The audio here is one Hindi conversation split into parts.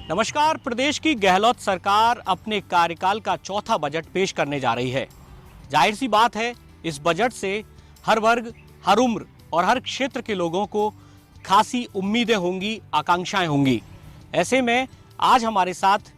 नमस्कार। प्रदेश की गहलोत सरकार अपने कार्यकाल का चौथा बजट पेश करने जा रही है। जाहिर सी बात है, इस बजट से हर वर्ग, हर उम्र और हर क्षेत्र के लोगों को खासी उम्मीदें होंगी, आकांक्षाएं होंगी। ऐसे में आज हमारे साथ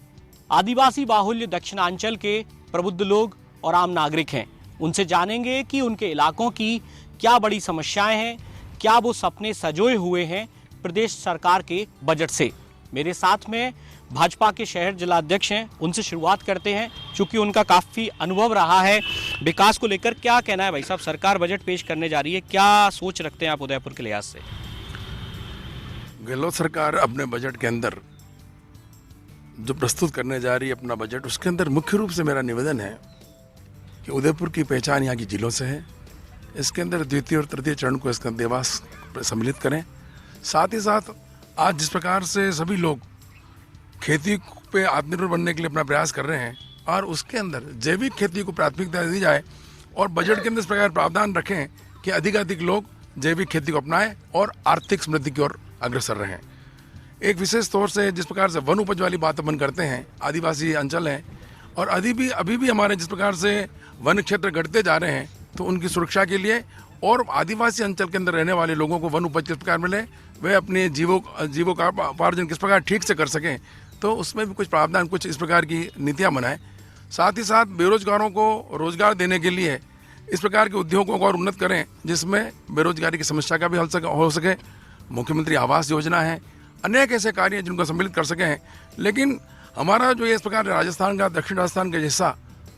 आदिवासी बाहुल्य दक्षिणांचल के प्रबुद्ध लोग और आम नागरिक हैं। उनसे जानेंगे कि उनके इलाकों की क्या बड़ी समस्याएं हैं, क्या वो सपने सजोए हुए हैं प्रदेश सरकार के बजट से। मेरे साथ में भाजपा के शहर जिलाध्यक्ष हैं, उनसे शुरुआत करते हैं। चूंकि उनका काफ़ी अनुभव रहा है विकास को लेकर। क्या कहना है भाई साहब, सरकार बजट पेश करने जा रही है, क्या सोच रखते हैं आप उदयपुर के लिहाज से? गहलोत सरकार अपने बजट के अंदर जो प्रस्तुत करने जा रही है अपना बजट, उसके अंदर मुख्य रूप से मेरा निवेदन है कि उदयपुर की पहचान यहाँ की जिलों से है। इसके अंदर द्वितीय और तृतीय चरण को इसका देवास सम्मिलित करें। साथ ही साथ आज जिस प्रकार से सभी लोग खेती पे आत्मनिर्भर बनने के लिए अपना प्रयास कर रहे हैं और उसके अंदर जैविक खेती को प्राथमिकता दी जाए और बजट के अंदर इस प्रकार प्रावधान रखें कि अधिक लोग जैविक खेती को अपनाएं और आर्थिक समृद्धि की ओर अग्रसर रहें। एक विशेष तौर से जिस प्रकार से वन उपज वाली बात अपन करते हैं, आदिवासी अंचल हैं और अभी भी हमारे जिस प्रकार से वन क्षेत्र घटते जा रहे हैं, तो उनकी सुरक्षा के लिए और आदिवासी अंचल के अंदर रहने वाले लोगों को वन उपज किस प्रकार मिले, वे अपने जीवों का उपार्जन किस प्रकार ठीक से कर सकें, तो उसमें भी कुछ प्रावधान, कुछ इस प्रकार की नीतियां बनाएं। साथ ही साथ बेरोजगारों को रोजगार देने के लिए इस प्रकार के उद्योगों को और उन्नत करें जिसमें बेरोजगारी की समस्या का भी हल हो सके। मुख्यमंत्री आवास योजना है, अनेक ऐसे कार्य हैं जिनको सम्मिलित कर सकें। लेकिन हमारा जो ये इस प्रकार राजस्थान का, दक्षिण राजस्थान का हिस्सा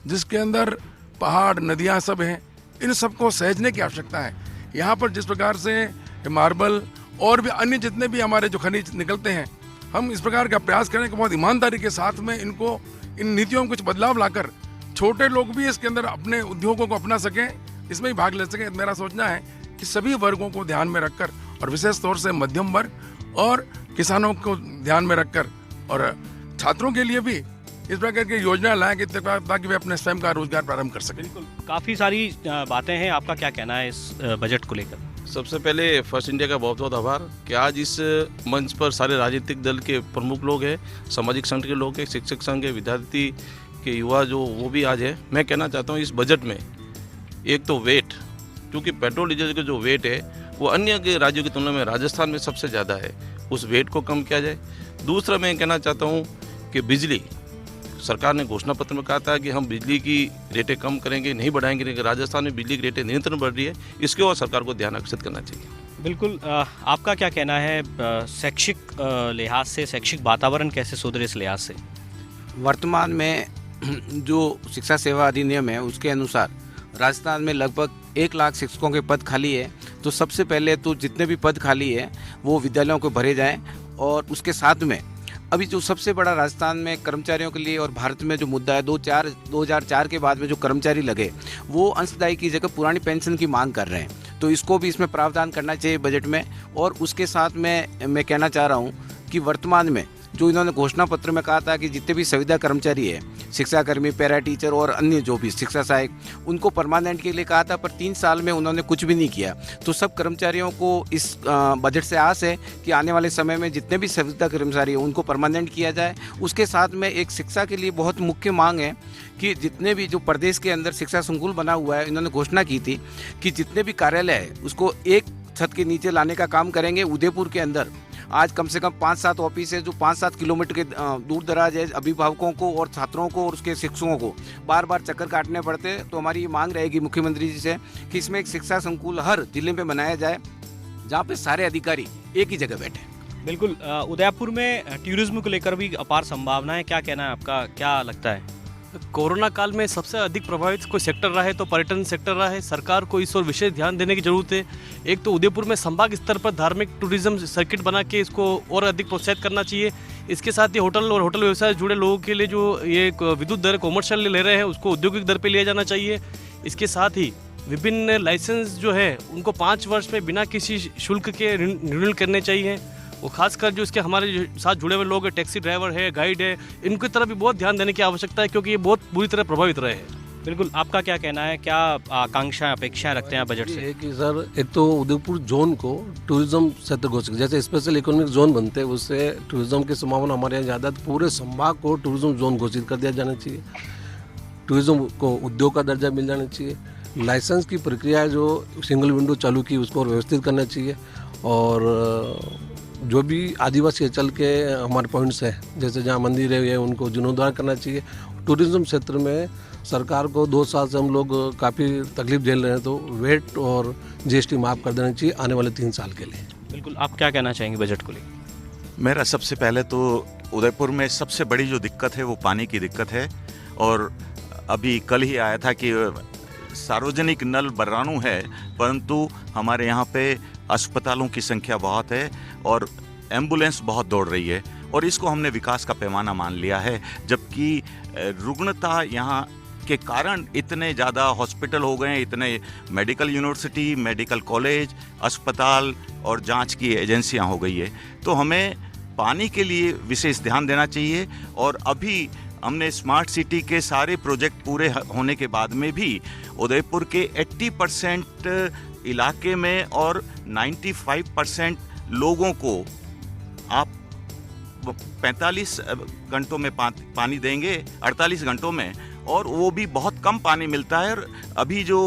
जिसके अंदर पहाड़, नदियाँ सब हैं, इन सबको सहेजने की आवश्यकता है। यहाँ पर जिस प्रकार से मार्बल और भी अन्य जितने भी हमारे जो खनिज निकलते हैं, हम इस प्रकार का प्रयास करें कि बहुत ईमानदारी के साथ में इनको, इन नीतियों में कुछ बदलाव लाकर छोटे लोग भी इसके अंदर अपने उद्योगों को अपना सकें, इसमें ही भाग ले सकें। मेरा सोचना है कि सभी वर्गों को ध्यान में रखकर और विशेष तौर से मध्यम वर्ग और किसानों को ध्यान में रखकर और छात्रों के लिए भी इस प्रकार की योजना लाएं कि ताकि वे अपने स्वयं का रोजगार प्रारंभ कर सकें। बिल्कुल, काफ़ी सारी बातें हैं। आपका क्या कहना है इस बजट को लेकर? सबसे पहले फर्स्ट इंडिया का बहुत बहुत आभार कि आज इस मंच पर सारे राजनीतिक दल के प्रमुख लोग हैं, सामाजिक संगठन के लोग हैं, शिक्षक संघ के, विद्यार्थी के, युवा जो वो भी आज है। मैं कहना चाहता हूँ इस बजट में एक तो वेट, क्योंकि पेट्रोल डीजल का जो वेट है वो अन्य के राज्यों की तुलना में राजस्थान में सबसे ज़्यादा है, उस वेट को कम किया जाए। दूसरा मैं कहना चाहता हूँ कि बिजली, सरकार ने घोषणा पत्र में कहा था कि हम बिजली की रेटें कम करेंगे, नहीं बढ़ाएंगे, लेकिन राजस्थान में बिजली की रेटें निरंतर बढ़ रही है। इसके और सरकार को ध्यान आकर्षित करना चाहिए। बिल्कुल, आपका क्या कहना है शैक्षिक लिहाज से, शैक्षिक वातावरण कैसे सुधरे इस लिहाज से? वर्तमान में जो शिक्षा सेवा अधिनियम है उसके अनुसार राजस्थान में लगभग 1 लाख शिक्षकों के पद खाली है। तो सबसे पहले तो जितने भी पद खाली है वो विद्यालयों को भरे जाएं और उसके साथ में अभी जो सबसे बड़ा राजस्थान में कर्मचारियों के लिए और भारत में जो मुद्दा है, 2004 के बाद में जो कर्मचारी लगे वो अंशदायी की जगह पुरानी पेंशन की मांग कर रहे हैं। तो इसको भी इसमें प्रावधान करना चाहिए बजट में। और उसके साथ में मैं कहना चाह रहा हूँ कि वर्तमान में जो इन्होंने घोषणा पत्र में कहा था कि जितने भी संविदा कर्मचारी है, शिक्षाकर्मी, पैरा टीचर और अन्य जो भी शिक्षा सहायक, उनको परमानेंट के लिए कहा था, पर 3 साल में उन्होंने कुछ भी नहीं किया। तो सब कर्मचारियों को इस बजट से आस है कि आने वाले समय में जितने भी संविदा कर्मचारी हैं उनको परमानेंट किया जाए। उसके साथ में एक शिक्षा के लिए बहुत मुख्य मांग है कि जितने भी जो प्रदेश के अंदर शिक्षा संकुल बना हुआ है, इन्होंने घोषणा की थी कि जितने भी कार्यालय है उसको एक छत के नीचे लाने का काम करेंगे। उदयपुर के अंदर आज कम से कम 5-7 ऑफिस है जो 5-7 किलोमीटर के दूर दराज है। अभिभावकों को और छात्रों को और उसके शिक्षकों को बार बार चक्कर काटने पड़ते हैं। तो हमारी ये मांग रहेगी मुख्यमंत्री जी से कि इसमें एक शिक्षा संकुल हर जिले में बनाया जाए जहाँ पे सारे अधिकारी एक ही जगह बैठे। बिल्कुल, उदयपुर में टूरिज्म को लेकर भी अपार संभावना है। क्या कहना है आपका, क्या लगता है? कोरोना काल में सबसे अधिक प्रभावित कोई सेक्टर रहा है तो पर्यटन सेक्टर रहा है। सरकार को इस ओर विशेष ध्यान देने की जरूरत है। एक तो उदयपुर में संभाग स्तर पर धार्मिक टूरिज्म सर्किट बना के इसको और अधिक प्रोत्साहित करना चाहिए। इसके साथ ही होटल और होटल व्यवसाय से जुड़े लोगों के लिए जो ये विद्युत दर कॉमर्शियल ले रहे हैं उसको औद्योगिक दर पर लिया जाना चाहिए। इसके साथ ही विभिन्न लाइसेंस जो है उनको 5 वर्ष में बिना किसी शुल्क के रिन्यूअल करने चाहिए। वो खासकर जो इसके हमारे साथ जुड़े हुए लोग हैं, टैक्सी ड्राइवर है, गाइड है, इनकी तरफ भी बहुत ध्यान देने की आवश्यकता है क्योंकि ये बहुत बुरी तरह प्रभावित रहे हैं। बिल्कुल, आपका क्या कहना है, क्या आकांक्षाएं अपेक्षाएं रखते हैं बजट से? है कि सर एक तो उदयपुर जोन को टूरिज्म क्षेत्र घोषित, जैसे स्पेशल इकोनॉमिक जोन बनते हैं उससे टूरिज्म की संभावना हमारे यहाँ ज़्यादा, तो पूरे संभाग को टूरिज्म जोन घोषित कर दिया जाना चाहिए। टूरिज्म को उद्योग का दर्जा मिल जाना चाहिए। लाइसेंस की प्रक्रिया जो सिंगल विंडो चालू की उसको व्यवस्थित करना चाहिए। और जो भी आदिवासी अंचल के हमारे पॉइंट्स हैं, जैसे जहाँ मंदिर है उनको जीर्णोद्धार करना चाहिए। टूरिज्म क्षेत्र में सरकार को 2 साल से हम लोग काफ़ी तकलीफ झेल रहे हैं, तो वेट और जीएसटी माफ़ कर देना चाहिए आने वाले 3 साल के लिए। बिल्कुल, आप क्या कहना चाहेंगे बजट को लेकर? मेरा सबसे पहले तो उदयपुर में सबसे बड़ी जो दिक्कत है वो पानी की दिक्कत है। और अभी कल ही आया था कि सार्वजनिक नल बर्रानू है, परंतु हमारे यहाँ पे अस्पतालों की संख्या बहुत है और एम्बुलेंस बहुत दौड़ रही है, और इसको हमने विकास का पैमाना मान लिया है। जबकि रुग्णता यहाँ के कारण इतने ज़्यादा हॉस्पिटल हो गए हैं, इतने मेडिकल यूनिवर्सिटी, मेडिकल कॉलेज, अस्पताल और जांच की एजेंसियां हो गई है। तो हमें पानी के लिए विशेष ध्यान देना चाहिए। और अभी हमने स्मार्ट सिटी के सारे प्रोजेक्ट पूरे होने के बाद में भी उदयपुर के 80% इलाके में और 95% लोगों को आप 45 घंटों में पानी देंगे, 48 घंटों में, और वो भी बहुत कम पानी मिलता है। और अभी जो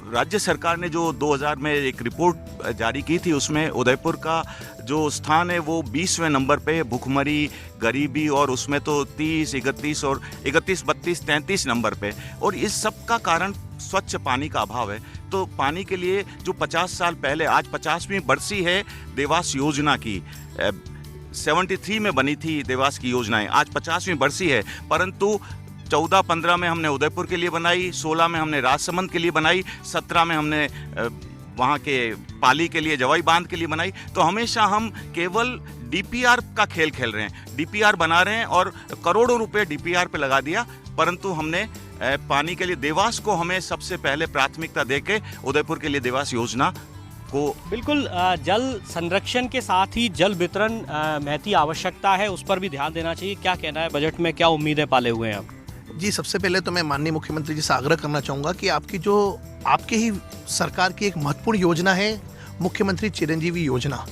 राज्य सरकार ने जो 2000 में एक रिपोर्ट जारी की थी, उसमें उदयपुर का जो स्थान है वो 20वें नंबर पे है, भुखमरी, गरीबी, और उसमें तो 30, 31 और 31, 32, 33 नंबर पे। और इस सब का कारण स्वच्छ पानी का अभाव है। तो पानी के लिए जो 50 साल पहले, आज 50वीं बरसी है देवास योजना की, 73 में बनी थी देवास की योजनाएं, आज 50वीं बरसी है, परंतु 14-15 में हमने उदयपुर के लिए बनाई, 16 में हमने राजसमंद के लिए बनाई, 17 में हमने वहाँ के पाली के लिए, जवाई बांध के लिए बनाई। तो हमेशा हम केवल डीपीआर का खेल खेल रहे हैं, डीपीआर बना रहे हैं और करोड़ों रुपए डीपीआर पे लगा दिया, परंतु हमने पानी के लिए देवास को हमें सबसे पहले प्राथमिकता देके उदयपुर के लिए देवास योजना को। बिल्कुल, जल संरक्षण के साथ ही जल वितरण महती आवश्यकता है, उस पर भी ध्यान देना चाहिए। क्या कहना है, बजट में क्या उम्मीदें पाले हुए हैं आप? जी, सबसे पहले तो मैं माननीय मुख्यमंत्री जी से आग्रह करना चाहूँगा कि आपके ही सरकार की एक महत्वपूर्ण योजना है मुख्यमंत्री चिरंजीवी योजना।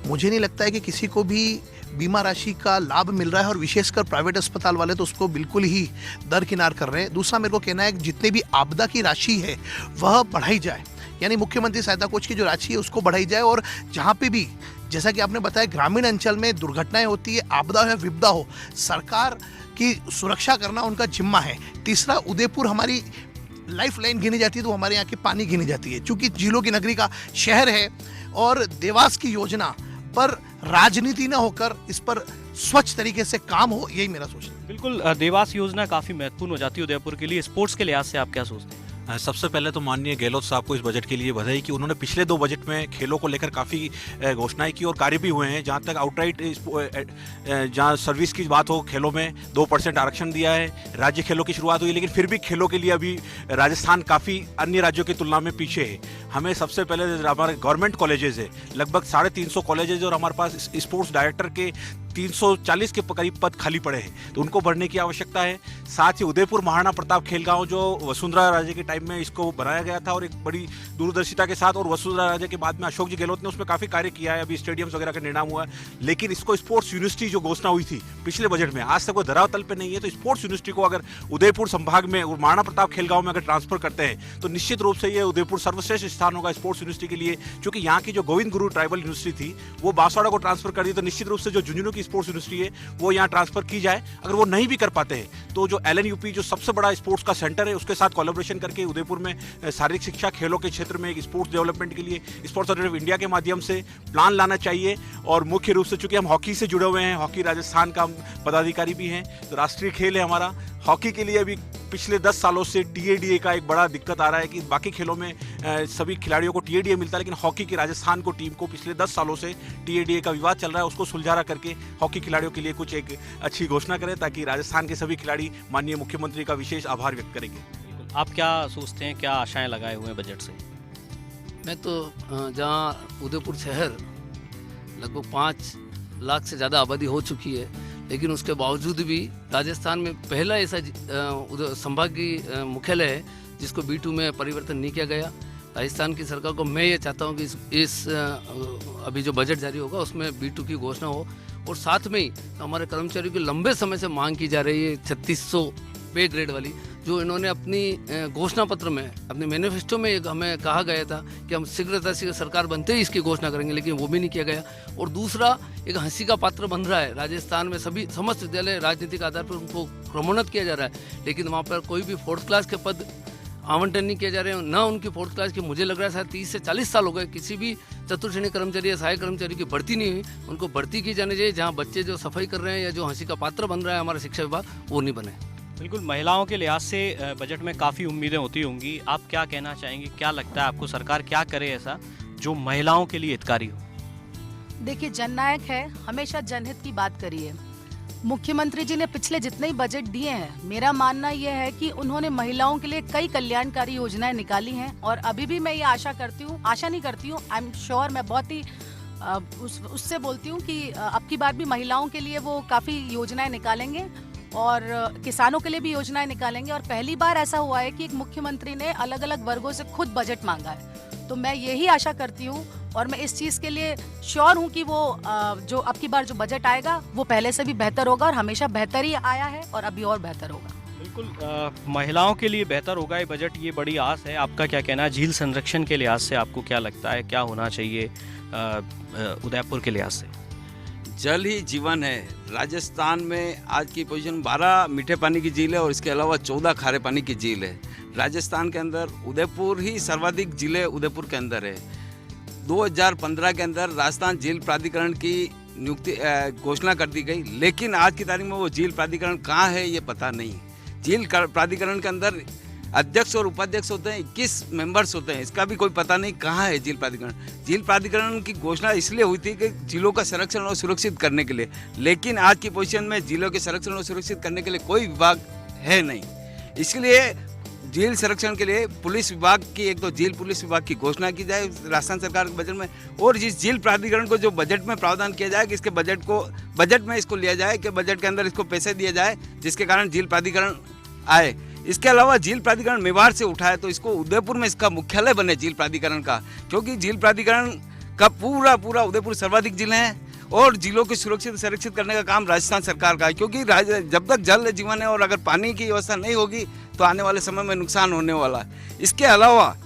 मुझे नहीं लगता है कि किसी को भी बीमा राशि का लाभ मिल रहा है, और विशेषकर प्राइवेट अस्पताल वाले तो उसको बिल्कुल ही दरकिनार कर रहे हैं। दूसरा, मेरे को कहना है कि जितने भी आपदा की राशि है वह बढ़ाई जाए, यानी मुख्यमंत्री सहायता कोष की जो राशि है उसको बढ़ाई जाए। और जहाँ पे भी, जैसा कि आपने बताया, ग्रामीण अंचल में दुर्घटनाएं होती है, आपदा हो या विपदा हो, सरकार की सुरक्षा करना उनका जिम्मा है। तीसरा, उदयपुर हमारी लाइफ लाइन गिनी जाती है, तो हमारे यहाँ की पानी गिनी जाती है, क्योंकि झीलों की नगरी का शहर है। और देवास की योजना पर राजनीति न होकर इस पर स्वच्छ तरीके से काम हो, यही मेरा सोचना है। बिल्कुल, देवास योजना काफ़ी महत्वपूर्ण हो जाती है उदयपुर के लिए। स्पोर्ट्स के लिहाज से आप क्या सोचते हैं? सबसे पहले तो माननीय गहलोत साहब को इस बजट के लिए बधाई कि उन्होंने पिछले 2 बजट में खेलों को लेकर काफ़ी घोषणाएं की और कार्य भी हुए हैं। जहां तक आउटराइट जहां सर्विस की बात हो, खेलों में 2% आरक्षण दिया है, राज्य खेलों की शुरुआत हुई, लेकिन फिर भी खेलों के लिए अभी राजस्थान काफ़ी अन्य राज्यों की तुलना में पीछे है। हमें सबसे पहले हमारे गवर्नमेंट कॉलेजेस है, लगभग 350 कॉलेजेस, और हमारे पास स्पोर्ट्स डायरेक्टर के 340 के करीब पद खाली पड़े हैं, तो उनको भरने की आवश्यकता है। साथ ही उदयपुर महाराणा प्रताप खेल गांव जो वसुंधरा राजे के टाइम में इसको बनाया गया था, और एक बड़ी दूरदर्शिता के साथ, और वसुंधरा राजे के बाद में अशोक जी गहलोत ने उसमें काफ़ी कार्य किया है, अभी स्टेडियम्स वगैरह का निर्माण हुआ है। लेकिन इसको स्पोर्ट्स यूनिवर्सिटी जो घोषणा हुई थी पिछले बजट में, आज तक वो धरातल पे नहीं है। तो स्पोर्ट्स यूनिवर्सिटी को अगर उदयपुर संभाग में और महाराणा प्रताप खेल गांव में अगर ट्रांसफर करते हैं, तो निश्चित रूप से ये उदयपुर सर्वश्रेष्ठ स्थान होगा स्पोर्ट्स यूनिवर्सिटी के लिए। क्योंकि यहाँ की जो गोविंद गुरु ट्राइबल यूनिवर्सिटी थी वो बांसवाड़ा को ट्रांसफर कर दी, तो निश्चित रूप से जो झुंझुनू की स्पोर्ट्स यूनिवर्सिटी है वो यहाँ ट्रांसफर की जाए। अगर वो नहीं भी कर पाते हैं तो जो LNUP जो सबसे बड़ा स्पोर्ट्स का सेंटर है उसके साथ कोलैबोरेशन करके उदयपुर में शारीरिक शिक्षा, खेलों के क्षेत्र में एक स्पोर्ट्स डेवलपमेंट के लिए स्पोर्ट्स अथॉरिटी ऑफ इंडिया के माध्यम से प्लान लाना चाहिए। और मुख्य रूप से चूंकि हम हॉकी से जुड़े हुए हैं, हॉकी राजस्थान का पदाधिकारी भी हैं, तो राष्ट्रीय खेल है हमारा। हॉकी के लिए अभी पिछले 10 सालों से TADA का एक बड़ा दिक्कत आ रहा है कि बाकी खेलों में सभी खिलाड़ियों को TADA मिलता है, लेकिन हॉकी की राजस्थान को टीम को पिछले 10 सालों से TADA का विवाद चल रहा है, उसको सुलझा करके हॉकी खिलाड़ियों के लिए कुछ एक अच्छी घोषणा करें, ताकि राजस्थान के सभी खिलाड़ी माननीय मुख्यमंत्री का विशेष आभार व्यक्त करेंगे। आप क्या सोचते हैं, क्या आशाएं लगाए हुए हैं बजट से? मैं तो जहाँ उदयपुर शहर लगभग 5 लाख से ज़्यादा आबादी हो चुकी है, लेकिन उसके बावजूद भी राजस्थान में पहला ऐसा संभागीय मुख्यालय है जिसको B2 में परिवर्तन नहीं किया गया। राजस्थान की सरकार को मैं ये चाहता हूँ कि इस अभी जो बजट जारी होगा उसमें B2 की घोषणा हो, और साथ में ही हमारे कर्मचारियों की लंबे समय से मांग की जा रही है 3600 पे ग्रेड वाली, जो इन्होंने अपनी घोषणा पत्र में, अपने मैनिफेस्टो में हमें कहा गया था कि हम शीघ्रता से सरकार बनते ही इसकी घोषणा करेंगे, लेकिन वो भी नहीं किया गया। और दूसरा एक हंसी का पात्र बन रहा है, राजस्थान में समस्त विद्यालय राजनीतिक आधार पर उनको क्रमोन्नत किया जा रहा है, लेकिन वहाँ पर कोई भी 4th क्लास के पद आवंटन नहीं किया जा रहे हैं, ना उनकी 4th क्लास की। मुझे लग रहा है शायद 30 से 40 साल हो गए किसी भी चतुर्श्रेणी कर्मचारी या सहायक कर्मचारी की भर्ती नहीं हुई। उनको भर्ती की जानी चाहिए, जहाँ बच्चे जो सफाई कर रहे हैं या जो हंसी का पात्र बन रहा है हमारा शिक्षा विभाग, वो नहीं बने। बिल्कुल, महिलाओं के लिहाज से बजट में काफ़ी उम्मीदें होती होंगी, आप क्या कहना चाहेंगे? क्या लगता है आपको सरकार क्या करे ऐसा जो महिलाओं के लिए हितकारी हो? देखिए, जननायक है, हमेशा जनहित की बात करी है। मुख्यमंत्री जी ने पिछले जितने ही बजट दिए हैं, मेरा मानना यह है कि उन्होंने महिलाओं के लिए कई कल्याणकारी योजनाएं निकाली हैं, और अभी भी मैं ये आशा नहीं करती हूँ, आई एम श्योर, मैं बहुत ही उससे बोलती हूँ कि अब की बार भी महिलाओं के लिए वो काफ़ी योजनाएं निकालेंगे और किसानों के लिए भी योजनाएं निकालेंगे। और पहली बार ऐसा हुआ है कि एक मुख्यमंत्री ने अलग अलग वर्गों से खुद बजट मांगा है, तो मैं यही आशा करती हूँ और मैं इस चीज़ के लिए श्योर हूँ कि वो जो अब की बार जो बजट आएगा वो पहले से भी बेहतर होगा, और हमेशा बेहतर ही आया है और अभी और बेहतर होगा। बिल्कुल, महिलाओं के लिए बेहतर होगा ये बजट, ये बड़ी आस है। आपका क्या कहना है? झील संरक्षण के लिहाज से आपको क्या लगता है, क्या होना चाहिए उदयपुर के लिहाज से? जल ही जीवन है। राजस्थान में आज की पोजीशन 12 मीठे पानी की झील है और इसके अलावा 14 खारे पानी की झील है। राजस्थान के अंदर उदयपुर ही सर्वाधिक झीलें उदयपुर के अंदर है। 2015 के अंदर राजस्थान झील प्राधिकरण की नियुक्ति घोषणा कर दी गई, लेकिन आज की तारीख में वो झील प्राधिकरण कहाँ है ये पता नहीं। झील प्राधिकरण के अंदर अध्यक्ष और उपाध्यक्ष होते हैं, 21 मेंबर्स होते हैं, इसका भी कोई पता नहीं कहाँ है झील प्राधिकरण। झील प्राधिकरण की घोषणा इसलिए हुई थी कि झीलों का संरक्षण और सुरक्षित करने के लिए, लेकिन आज की पोजीशन में झीलों के संरक्षण और सुरक्षित करने के लिए कोई विभाग है नहीं। इसलिए झील संरक्षण के लिए पुलिस विभाग की, एक तो झील पुलिस विभाग की घोषणा की जाए राजस्थान सरकार के बजट में, और जिस झील प्राधिकरण को जो बजट में प्रावधान किया जाए कि इसके बजट में इसको लिया जाए कि बजट के अंदर इसको पैसे दिए जाए जिसके कारण झील प्राधिकरण आए। इसके अलावा झील प्राधिकरण मेवाड़ से उठा है तो इसको उदयपुर में इसका मुख्यालय बने झील प्राधिकरण का, क्योंकि झील प्राधिकरण का पूरा उदयपुर सर्वाधिक झीलें हैं और झीलों को सुरक्षित संरक्षित करने का काम राजस्थान सरकार का है, क्योंकि जब तक जल जीवन है और अगर पानी की व्यवस्था नहीं होगी तो आने वाले समय में नुकसान होने वाला है। इसके अलावा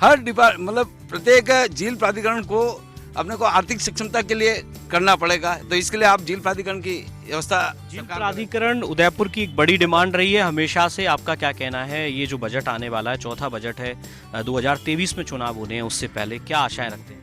हर प्रत्येक झील प्राधिकरण को अपने को आर्थिक सक्षमता के लिए करना पड़ेगा, तो इसके लिए आप झील प्राधिकरण की व्यवस्था। झील प्राधिकरण उदयपुर की एक बड़ी डिमांड रही है हमेशा से, आपका क्या कहना है? ये जो बजट आने वाला है, चौथा बजट है, 2023 में चुनाव होने हैं, उससे पहले क्या आशाएं रखते हैं?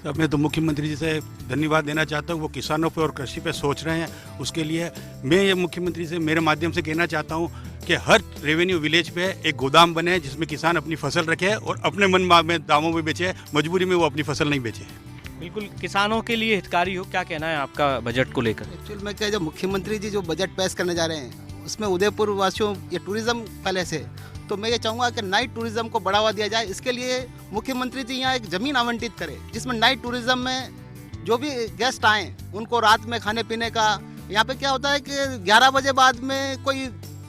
अब मैं तो मुख्यमंत्री जी से धन्यवाद देना चाहता हूँ, वो किसानों पे और कृषि पे सोच रहे हैं। उसके लिए मैं ये मुख्यमंत्री से मेरे माध्यम से कहना चाहता हूँ कि हर रेवेन्यू विलेज पे एक गोदाम बने जिसमें किसान अपनी फसल रखे और अपने मन में दामों में बेचे, मजबूरी में वो अपनी फसल नहीं बेचे। बिल्कुल, किसानों के लिए हितकारी हो। क्या कहना है आपका बजट को लेकर? एक्चुअल में क्या, जो मुख्यमंत्री जी जो बजट पेश करने जा रहे हैं उसमें उदयपुर वासियों ये टूरिज्म पहले से, तो मैं ये चाहूँगा कि नाइट टूरिज्म को बढ़ावा दिया जाए। इसके लिए मुख्यमंत्री जी यहाँ एक ज़मीन आवंटित करें जिसमें नाइट टूरिज्म में जो भी गेस्ट आएँ उनको रात में खाने पीने का, यहाँ पे क्या होता है कि 11 बजे बाद में कोई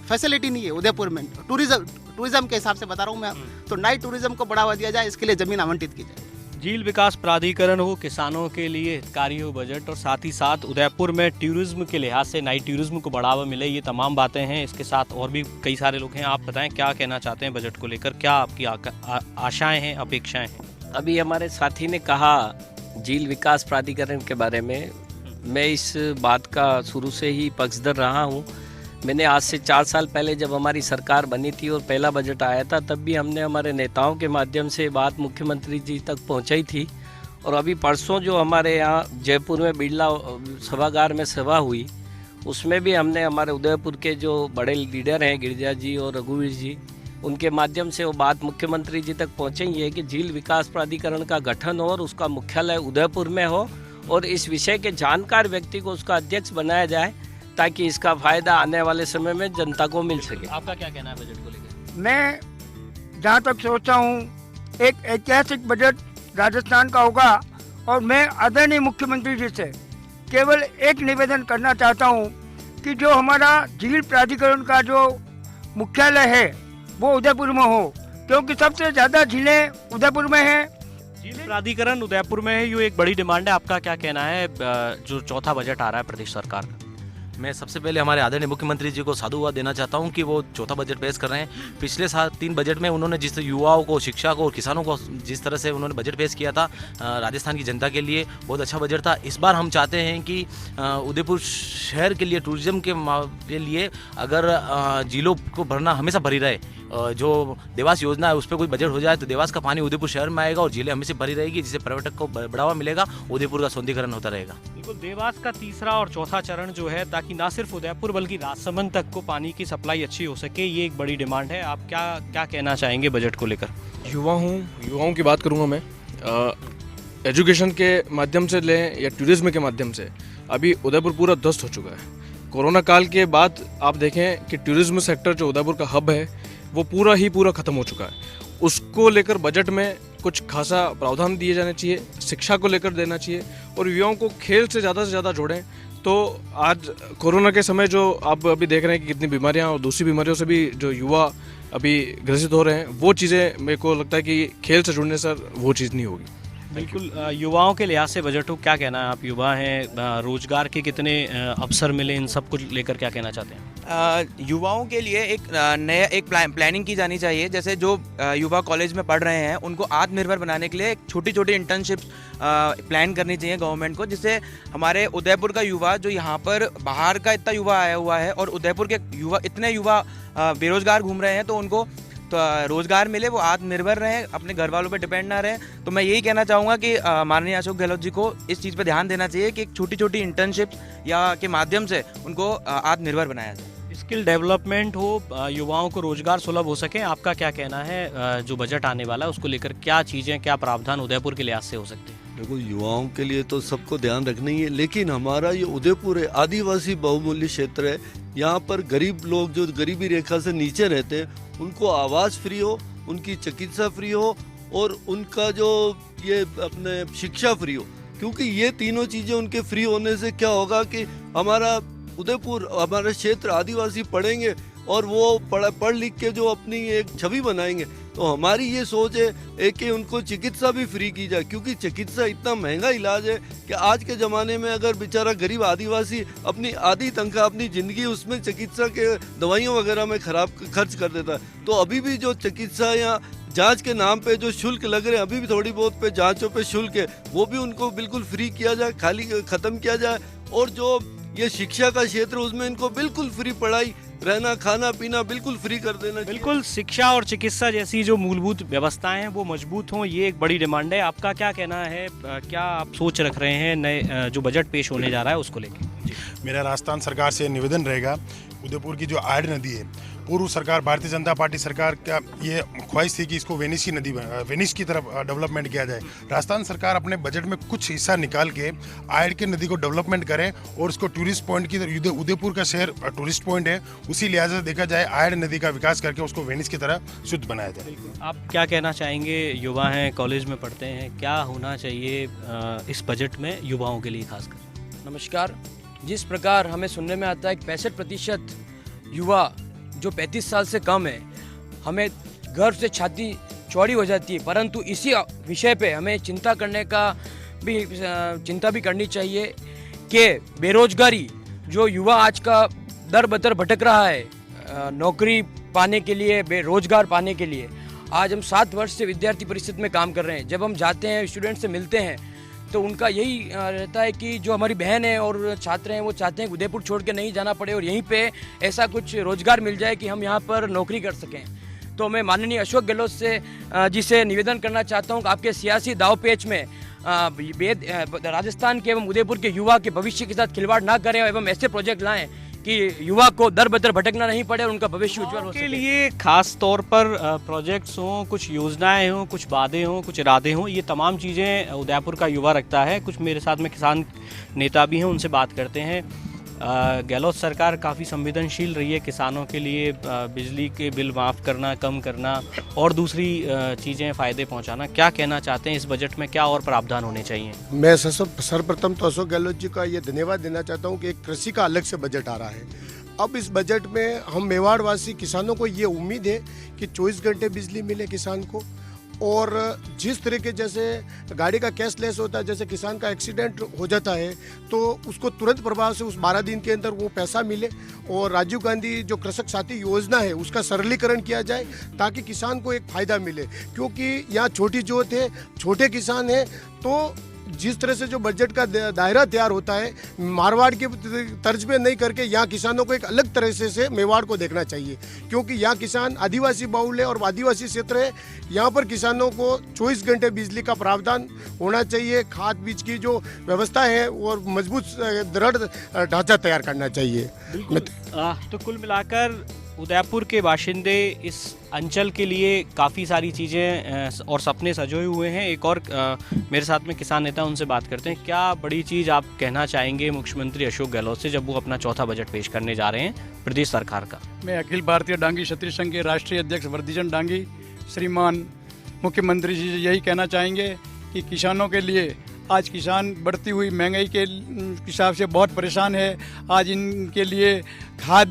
फैसिलिटी नहीं है उदयपुर में, टूरिज्म के हिसाब से बता रहा हूँ मैं, तो नाइट टूरिज्म को बढ़ावा दिया जाए, इसके लिए ज़मीन आवंटित की जाए। झील विकास प्राधिकरण हो, किसानों के लिए हितकारी हो बजट, और साथ ही साथ उदयपुर में टूरिज्म के लिहाज से नाइट टूरिज्म को बढ़ावा मिले, ये तमाम बातें हैं। इसके साथ और भी कई सारे लोग हैं। आप बताएं क्या कहना चाहते हैं बजट को लेकर, क्या आपकी आशाएं हैं, अपेक्षाएं हैं? अभी हमारे साथी ने कहा झील विकास प्राधिकरण के बारे में, मैं इस बात का शुरू से ही पक्षधर रहा हूँ। मैंने आज से 4 साल पहले जब हमारी सरकार बनी थी और पहला बजट आया था, तब भी हमने हमारे नेताओं के माध्यम से बात मुख्यमंत्री जी तक पहुंचाई थी। और अभी परसों जो हमारे यहाँ जयपुर में बिरला सभागार में सभा हुई, उसमें भी हमने हमारे उदयपुर के जो बड़े लीडर हैं गिरिजा जी और रघुवीर जी, उनके माध्यम से वो बात मुख्यमंत्री जी तक पहुँचाई है कि झील विकास प्राधिकरण का गठन हो और उसका मुख्यालय उदयपुर में हो और इस विषय के जानकार व्यक्ति को उसका अध्यक्ष बनाया जाए ताकि इसका फायदा आने वाले समय में जनता को मिल सके। आपका क्या कहना है बजट को लेकर? मैं जहाँ तक सोचता हूँ एक ऐतिहासिक बजट राजस्थान का होगा और मैं आदरणीय मुख्यमंत्री जी से केवल एक निवेदन करना चाहता हूँ कि जो हमारा झील प्राधिकरण का जो मुख्यालय है वो उदयपुर में हो, क्योंकि सबसे ज़्यादा झीलें उदयपुर में हैं। झील प्राधिकरण उदयपुर में है, ये एक बड़ी डिमांड है। आपका क्या कहना है जो चौथा बजट आ रहा है प्रदेश सरकार का? मैं सबसे पहले हमारे आदरणीय मुख्यमंत्री जी को साधुवाद देना चाहता हूं कि वो चौथा बजट पेश कर रहे हैं। पिछले 3 बजट में उन्होंने जिस युवाओं को, शिक्षा को और किसानों को जिस तरह से उन्होंने बजट पेश किया था राजस्थान की जनता के लिए, बहुत अच्छा बजट था। इस बार हम चाहते हैं कि उदयपुर शहर के लिए, टूरिज्म के लिए अगर झीलों को भरना हमेशा भरी रहे, जो देवास योजना है उस पर कोई बजट हो जाए तो देवास का पानी उदयपुर शहर में आएगा और झीलें हमेशा भरी रहेगी, जिससे पर्यटक को बढ़ावा मिलेगा, उदयपुर का सौंदर्यीकरण होता रहेगा। बिल्कुल, देवास का तीसरा और चौथा चरण जो है, ताकि ना सिर्फ उदयपुर बल्कि राजसमंद तक को पानी की सप्लाई अच्छी हो सके, ये एक बड़ी डिमांड है। आप क्या कहना चाहेंगे बजट को लेकर? युवाओं की बात करूँगा मैं। एजुकेशन के माध्यम से लें या टूरिज्म के माध्यम से अभी उदयपुर पूरा ध्वस्त हो चुका है। कोरोना काल के बाद आप देखें कि टूरिज्म सेक्टर जो उदयपुर का हब है वो पूरा ख़त्म हो चुका है। उसको लेकर बजट में कुछ खासा प्रावधान दिए जाने चाहिए, शिक्षा को लेकर देना चाहिए और युवाओं को खेल से ज़्यादा जोड़ें। तो आज कोरोना के समय जो आप अभी देख रहे हैं कि कितनी बीमारियां और दूसरी बीमारियों से भी जो युवा अभी ग्रसित हो रहे हैं, वो चीज़ें मेरे को लगता है कि खेल से जुड़ने से वो चीज़ नहीं होगी। बिल्कुल, युवाओं के लिहाज से बजट को क्या कहना है? आप युवा हैं, रोजगार के कितने अवसर मिले, इन सब कुछ लेकर क्या कहना चाहते हैं? युवाओं के लिए एक प्लानिंग की जानी चाहिए। जैसे जो युवा कॉलेज में पढ़ रहे हैं उनको आत्मनिर्भर बनाने के लिए एक छोटी इंटर्नशिप प्लान करनी चाहिए गवर्नमेंट को, जिससे हमारे उदयपुर का युवा, जो यहाँ पर बाहर का इतना युवा आया हुआ है और उदयपुर के इतने युवा बेरोजगार घूम रहे हैं, तो उनको तो रोजगार मिले, वो आत्मनिर्भर रहें, अपने घर वालों पे डिपेंड ना रहें। तो मैं यही कहना चाहूँगा कि माननीय अशोक गहलोत जी को इस चीज़ पे ध्यान देना चाहिए कि एक छोटी इंटर्नशिप या के माध्यम से उनको आत्मनिर्भर बनाया जाए। स्किल डेवलपमेंट हो, युवाओं को रोजगार सुलभ हो सके। आपका क्या कहना है जो बजट आने वाला है उसको लेकर? क्या चीज़ें, क्या प्रावधान उदयपुर के लिहाज से हो सकते हैं? देखो, युवाओं के लिए तो सबको ध्यान रखना ही है, लेकिन हमारा ये उदयपुर है, आदिवासी बहुमूल्य क्षेत्र है। यहाँ पर गरीब लोग जो गरीबी रेखा से नीचे रहते हैं उनको आवास फ्री हो, उनकी चिकित्सा फ्री हो और उनका जो ये अपने शिक्षा फ्री हो, क्योंकि ये तीनों चीज़ें उनके फ्री होने से क्या होगा कि हमारा उदयपुर, हमारा क्षेत्र आदिवासी पढ़ेंगे और वो पढ़ लिख के जो अपनी एक छवि बनाएंगे। तो हमारी ये सोच है कि उनको चिकित्सा भी फ्री की जाए, क्योंकि चिकित्सा इतना महंगा इलाज है कि आज के ज़माने में अगर बेचारा गरीब आदिवासी अपनी आधी तनख्वाह, अपनी ज़िंदगी उसमें चिकित्सा के दवाइयों वगैरह में खर्च कर देता है। तो अभी भी जो चिकित्सा या जांच के नाम पे जो शुल्क लग रहे हैं, अभी भी थोड़ी बहुत पे जांचों पे शुल्क है, वो भी उनको बिल्कुल फ्री किया जाए, खाली ख़त्म किया जाए। और जो ये शिक्षा का क्षेत्र, उसमें इनको बिल्कुल फ्री पढ़ाई, रहना, खाना पीना बिल्कुल फ्री कर देना। बिल्कुल, शिक्षा और चिकित्सा जैसी जो मूलभूत व्यवस्थाएं हैं वो मजबूत हों, ये एक बड़ी डिमांड है। आपका क्या कहना है? क्या आप सोच रख रहे हैं नए जो बजट पेश होने जा रहा है उसको लेकर? मेरा राजस्थान सरकार से निवेदन रहेगा, उदयपुर की जो आयड नदी है, पूर्व सरकार भारतीय जनता पार्टी सरकार का ये ख्वाहिश थी कि इसको वेनिस की तरफ डेवलपमेंट किया जाए। राजस्थान सरकार अपने बजट में कुछ हिस्सा निकाल के आयड के नदी को डेवलपमेंट करें और उसको टूरिस्ट पॉइंट की, उदयपुर का शहर टूरिस्ट पॉइंट है, उसी लिहाज से देखा जाए आयड नदी का विकास करके उसको वेनिस की तरह शुद्ध बनाया जाए। आप क्या कहना चाहेंगे? युवा हैं, कॉलेज में पढ़ते हैं, क्या होना चाहिए इस बजट में युवाओं के लिए खासकर? नमस्कार। जिस प्रकार हमें सुनने में आता है कि 65% युवा जो 35 साल से कम है, हमें गर्व से छाती चौड़ी हो जाती है, परंतु इसी विषय पे हमें चिंता भी करनी चाहिए कि बेरोजगारी जो युवा आज का दर बदर भटक रहा है नौकरी पाने के लिए, बेरोजगार पाने के लिए। आज हम 7 वर्ष से विद्यार्थी परिषद में काम कर रहे हैं। जब हम जाते हैं, स्टूडेंट से मिलते हैं, तो उनका यही रहता है कि जो हमारी बहन है और छात्र हैं वो चाहते हैं कि उदयपुर छोड़ के नहीं जाना पड़े और यहीं पे ऐसा कुछ रोजगार मिल जाए कि हम यहाँ पर नौकरी कर सकें। तो मैं माननीय अशोक गहलोत जी से निवेदन करना चाहता हूँ कि आपके सियासी दावपेच में राजस्थान के एवं उदयपुर के युवा के भविष्य के साथ खिलवाड़ ना करें एवं ऐसे प्रोजेक्ट लाएं कि युवा को दर बदर भटकना नहीं पड़े और उनका भविष्य उज्जवल हो सके। के लिए खास तौर पर प्रोजेक्ट्स हों, कुछ योजनाएं हों, कुछ वादे हों, कुछ इरादे हों, ये तमाम चीज़ें उदयपुर का युवा रखता है। कुछ मेरे साथ में किसान नेता भी हैं, उनसे बात करते हैं। गहलोत सरकार काफ़ी संवेदनशील रही है किसानों के लिए, बिजली के बिल माफ़ करना, कम करना और दूसरी चीज़ें फ़ायदे पहुंचाना। क्या कहना चाहते हैं, इस बजट में क्या और प्रावधान होने चाहिए? मैं सर्वप्रथम तो अशोक गहलोत जी का ये धन्यवाद देना चाहता हूँ कि एक कृषि का अलग से बजट आ रहा है। अब इस बजट में हम मेवाड़वासी किसानों को ये उम्मीद है कि 24 घंटे बिजली मिले किसान को, और जिस तरीके जैसे गाड़ी का कैशलेस होता है, जैसे किसान का एक्सीडेंट हो जाता है तो उसको तुरंत प्रभाव से उस 12 दिन के अंदर वो पैसा मिले, और राजीव गांधी जो कृषक साथी योजना है उसका सरलीकरण किया जाए ताकि किसान को एक फ़ायदा मिले, क्योंकि यहाँ छोटी जोत है, छोटे किसान हैं। तो जिस तरह से जो बजट का दायरा तैयार होता है मारवाड़ के तर्ज पे नहीं करके यहाँ किसानों को एक अलग तरह से मेवाड़ को देखना चाहिए, क्योंकि यहाँ किसान आदिवासी बहुल है और आदिवासी क्षेत्र है। यहाँ पर किसानों को 24 घंटे बिजली का प्रावधान होना चाहिए, खाद बीज की जो व्यवस्था है और मजबूत दृढ़ ढांचा तैयार करना चाहिए। तो कुल मिलाकर उदयपुर के बाशिंदे इस अंचल के लिए काफ़ी सारी चीज़ें और सपने सजोए हुए हैं। एक और मेरे साथ में किसान नेता, उनसे बात करते हैं। क्या बड़ी चीज़ आप कहना चाहेंगे मुख्यमंत्री अशोक गहलोत से जब वो अपना चौथा बजट पेश करने जा रहे हैं प्रदेश सरकार का? मैं अखिल भारतीय डांगी क्षत्रिय संघ के राष्ट्रीय अध्यक्ष वर्धीचंद डांगी, श्रीमान मुख्यमंत्री जी से यही कहना चाहेंगे कि किसानों के लिए आज किसान बढ़ती हुई महंगाई के हिसाब से बहुत परेशान है। आज इनके लिए खाद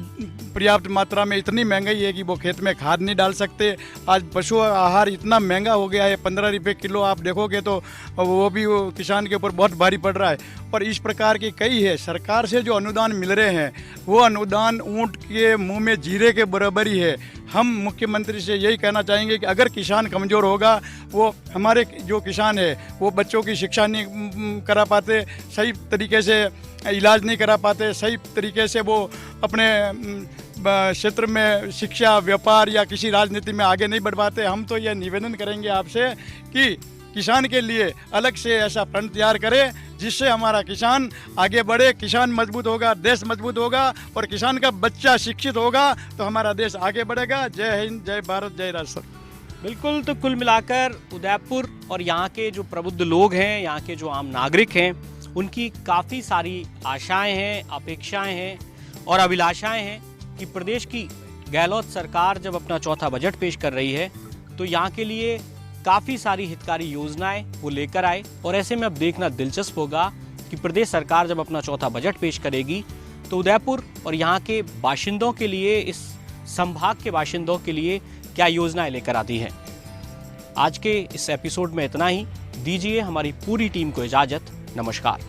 पर्याप्त मात्रा में इतनी महंगाई है कि वो खेत में खाद नहीं डाल सकते। आज पशु आहार इतना महंगा हो गया है, 15 रुपये किलो आप देखोगे तो वो भी किसान के ऊपर बहुत भारी पड़ रहा है। और इस प्रकार की कई है, सरकार से जो अनुदान मिल रहे हैं वो अनुदान ऊँट के मुंह में जीरे के बराबर ही है। हम मुख्यमंत्री से यही कहना चाहेंगे कि अगर किसान कमज़ोर होगा, वो हमारे जो किसान है वो बच्चों की शिक्षा नहीं करा पाते, सही तरीके से इलाज नहीं करा पाते, सही तरीके से वो अपने क्षेत्र में शिक्षा, व्यापार या किसी राजनीति में आगे नहीं बढ़ पाते। हम तो यह निवेदन करेंगे आपसे कि किसान के लिए अलग से ऐसा फंड तैयार करें जिससे हमारा किसान आगे बढ़े। किसान मजबूत होगा, देश मजबूत होगा, और किसान का बच्चा शिक्षित होगा तो हमारा देश आगे बढ़ेगा। जय हिंद, जय भारत, जय राष्ट्र। बिल्कुल। तो कुल मिलाकर उदयपुर और यहाँ के जो प्रबुद्ध लोग हैं, यहाँ के जो आम नागरिक हैं, उनकी काफ़ी सारी आशाएं हैं, अपेक्षाएं हैं और अभिलाषाएं हैं कि प्रदेश की गहलोत सरकार जब अपना चौथा बजट पेश कर रही है तो यहाँ के लिए काफ़ी सारी हितकारी योजनाएं वो लेकर आए। और ऐसे में अब देखना दिलचस्प होगा कि प्रदेश सरकार जब अपना चौथा बजट पेश करेगी तो उदयपुर और यहाँ के बाशिंदों के लिए, इस संभाग के बाशिंदों के लिए क्या योजनाएं लेकर आती हैं। आज के इस एपिसोड में इतना ही। दीजिए हमारी पूरी टीम को इजाज़त। नमस्कार।